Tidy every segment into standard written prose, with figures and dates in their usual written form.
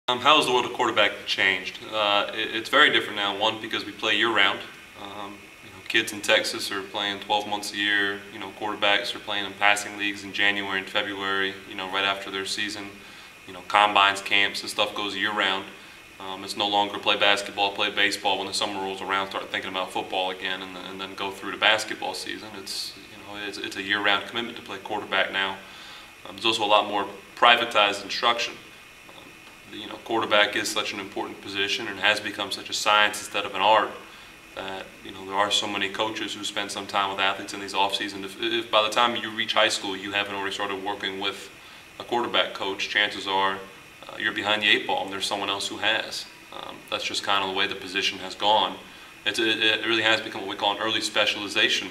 How has the world of quarterback changed? It's very different now. One, because we play year-round. Kids in Texas are playing 12 months a year. Quarterbacks are playing in passing leagues in January and February. Right after their season. Combines, camps, and stuff goes year-round. It's no longer play basketball, play baseball when the summer rolls around. Start thinking about football again, and then go through the basketball season. It's a year-round commitment to play quarterback now. There's also a lot more privatized instruction. Quarterback is such an important position and has become such a science instead of an art that there are so many coaches who spend some time with athletes in these off season. If by the time you reach high school you haven't already started working with a quarterback coach, chances are you're behind the eight ball and there's someone else who has. That's just kind of the way the position has gone. It really has become what we call an early specialization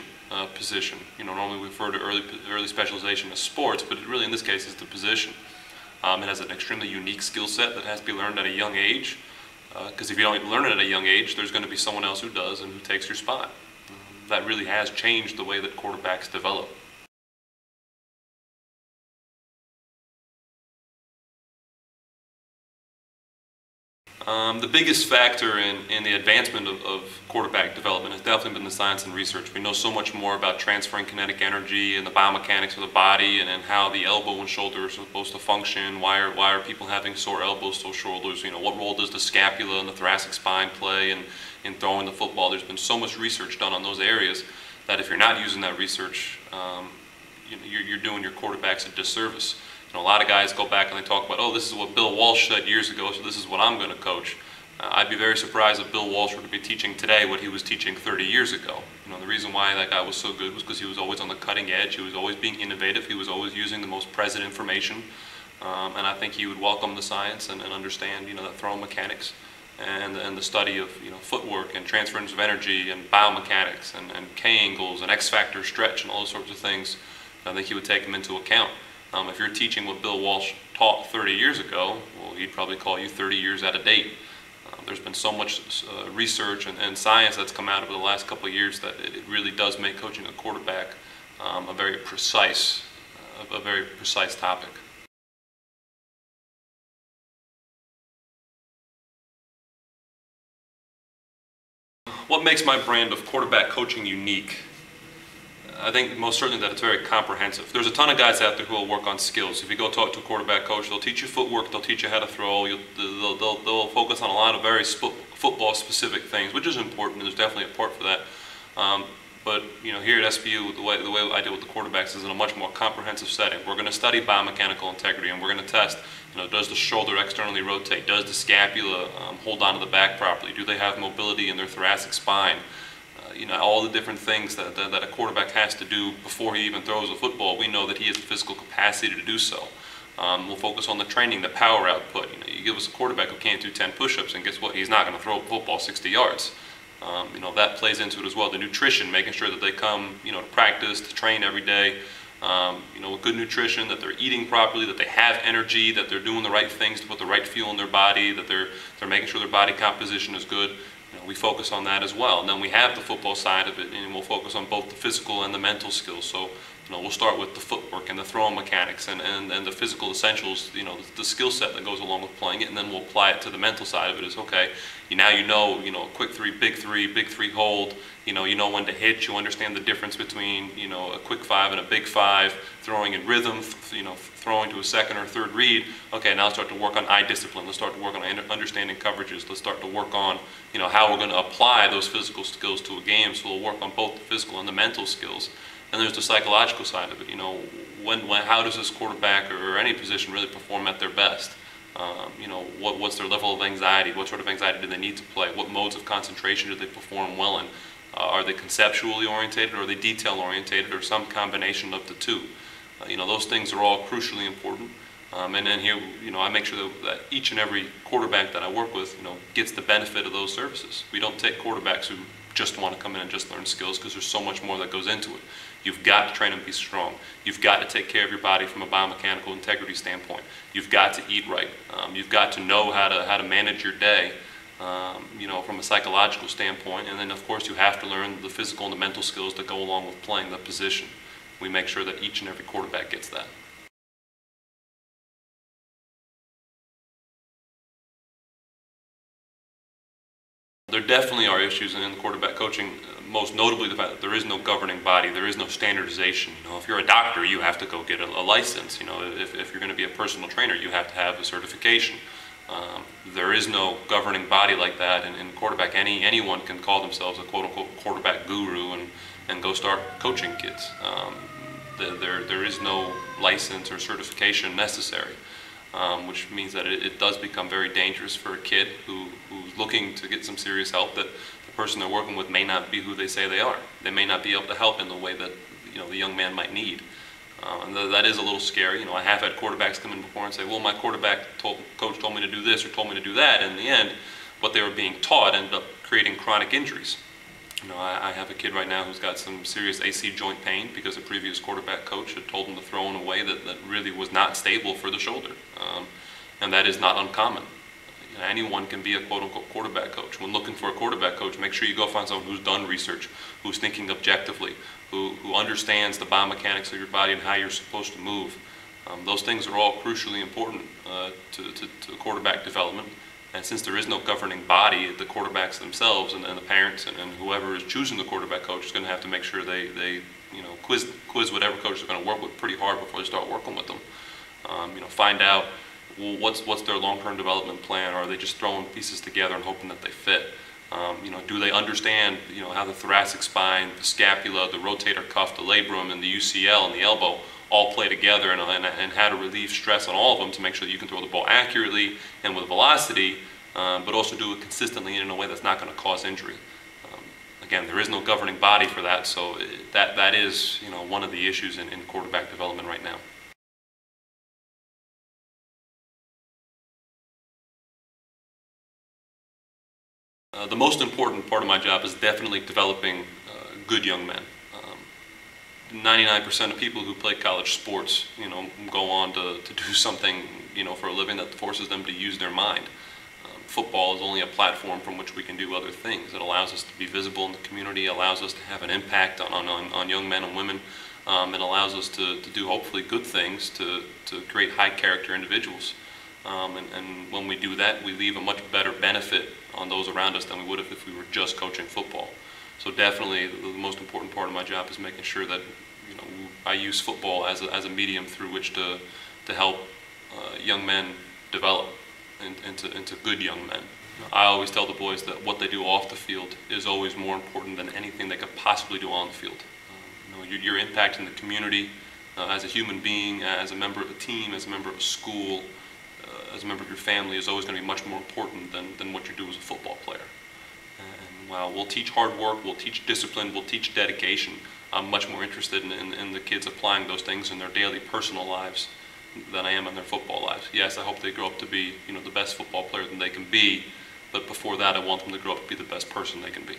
position. Normally we refer to early specialization as sports, but it really in this case is the position. It has an extremely unique skill set that has to be learned at a young age, because if you don't learn it at a young age, there's going to be someone else who does and who takes your spot. That really has changed the way that quarterbacks develop. The biggest factor in the advancement of quarterback development has definitely been the science and research. We know so much more about transferring kinetic energy and the biomechanics of the body and how the elbow and shoulder are supposed to function. Why are people having sore elbows, sore shoulders? What role does the scapula and the thoracic spine play in throwing the football? There's been so much research done on those areas that if you're not using that research, you're doing your quarterbacks a disservice. A lot of guys go back and they talk about, oh, this is what Bill Walsh said years ago, so this is what I'm going to coach. I'd be very surprised if Bill Walsh were to be teaching today what he was teaching 30 years ago. The reason why that guy was so good was because he was always on the cutting edge. He was always being innovative. He was always using the most present information. And I think he would welcome the science and understand, that throwing mechanics and the study of, footwork and transference of energy and biomechanics and K-angles and X-factor stretch and all those sorts of things. I think he would take them into account. If you're teaching what Bill Walsh taught 30 years ago, well, he'd probably call you 30 years out of date. There's been so much research and science that's come out over the last couple of years that it really does make coaching a quarterback a very precise topic. What makes my brand of quarterback coaching unique? I think most certainly that it's very comprehensive. There's a ton of guys out there who will work on skills. If you go talk to a quarterback coach, they'll teach you footwork, they'll teach you how to throw, they'll focus on a lot of very football-specific things, which is important, and there's definitely a part for that. But here at SPU, the way I deal with the quarterbacks is in a much more comprehensive setting. We're going to study biomechanical integrity, and we're going to test, does the shoulder externally rotate? Does the scapula hold onto the back properly? Do they have mobility in their thoracic spine? All the different things that a quarterback has to do before he even throws a football, we know that he has the physical capacity to do so. We'll focus on the training, the power output. You give us a quarterback who can't do 10 push-ups, and guess what? He's not going to throw a football 60 yards. That plays into it as well. The nutrition, making sure that they come, to practice, to train every day. With good nutrition, that they're eating properly, that they have energy, that they're doing the right things to put the right fuel in their body, that they're making sure their body composition is good. We focus on that as well. And then we have the football side of it, and we'll focus on both the physical and the mental skills. So, we'll start with the footwork and the throwing mechanics and the physical essentials, the skill set that goes along with playing it, and then we'll apply it to the mental side of it. Is okay, now quick three, big three hold, you know when to hit, you understand the difference between, a quick five and a big five, throwing in rhythm, throwing to a second or third read. Okay, now let's start to work on eye discipline. Let's start to work on understanding coverages. Let's start to work on, how we're going to apply those physical skills to a game. So we'll work on both the physical and the mental skills. And there's the psychological side of it. How does this quarterback or any position really perform at their best? What's their level of anxiety? What sort of anxiety do they need to play? What modes of concentration do they perform well in? Are they conceptually orientated, or are they detail orientated, or some combination of the two? Those things are all crucially important. And then here, I make sure that each and every quarterback that I work with, gets the benefit of those services. We don't take quarterbacks who just want to come in and just learn skills, because there's so much more that goes into it. You've got to train them to be strong. You've got to take care of your body from a biomechanical integrity standpoint. You've got to eat right. You've got to know how to manage your day, from a psychological standpoint. And then, of course, you have to learn the physical and the mental skills that go along with playing the position. We make sure that each and every quarterback gets that. There definitely are issues in the quarterback coaching, most notably the fact that there is no governing body, there is no standardization. You know, if you're a doctor, you have to go get a license. You know, if you're going to be a personal trainer, you have to have a certification. There is no governing body like that, and in quarterback, anyone can call themselves a quote-unquote quarterback guru and go start coaching kids. There is no license or certification necessary, which means that it does become very dangerous for a kid who's looking to get some serious help, that the person they're working with may not be who they say they are. They may not be able to help in the way that, you know, the young man might need. And that is a little scary. You know, I have had quarterbacks come in before and say, well, my coach told me to do this or told me to do that. And in the end, what they were being taught ended up creating chronic injuries. You know, I have a kid right now who's got some serious AC joint pain because a previous quarterback coach had told him to throw in a way that really was not stable for the shoulder. And that is not uncommon. You know, anyone can be a quote-unquote quarterback coach. When looking for a quarterback coach, make sure you go find someone who's done research, who's thinking objectively, who understands the biomechanics of your body and how you're supposed to move. Those things are all crucially important to quarterback development. And since there is no governing body, the quarterbacks themselves and the parents and whoever is choosing the quarterback coach is going to have to make sure they you know, quiz whatever coach they're going to work with pretty hard before they start working with them. You know, find out, well, what's their long-term development plan, or are they just throwing pieces together and hoping that they fit? You know, do they understand, you know, how the thoracic spine, the scapula, the rotator cuff, the labrum, and the UCL and the elbow all play together, and how to relieve stress on all of them to make sure that you can throw the ball accurately and with velocity, but also do it consistently and in a way that's not going to cause injury. Again, there is no governing body for that, so that is, you know, one of the issues in quarterback development right now. The most important part of my job is definitely developing good young men. 99% of people who play college sports, you know, go on to do something, you know, for a living that forces them to use their mind. Football is only a platform from which we can do other things. It allows us to be visible in the community, allows us to have an impact on young men and women. It allows us to do hopefully good things to create high character individuals. And when we do that, we leave a much better benefit on those around us than we would have if we were just coaching football. So definitely the most important part of my job is making sure that, you know, I use football as a medium through which to help young men develop into good young men. I always tell the boys that what they do off the field is always more important than anything they could possibly do on the field. You know, your impact in the community, as a human being, as a member of a team, as a member of a school, as a member of your family is always going to be much more important than what you do as a football player. And while we'll teach hard work, we'll teach discipline, we'll teach dedication, I'm much more interested in the kids applying those things in their daily personal lives than I am in their football lives. Yes, I hope they grow up to be, you know, the best football player that they can be, but before that I want them to grow up to be the best person they can be.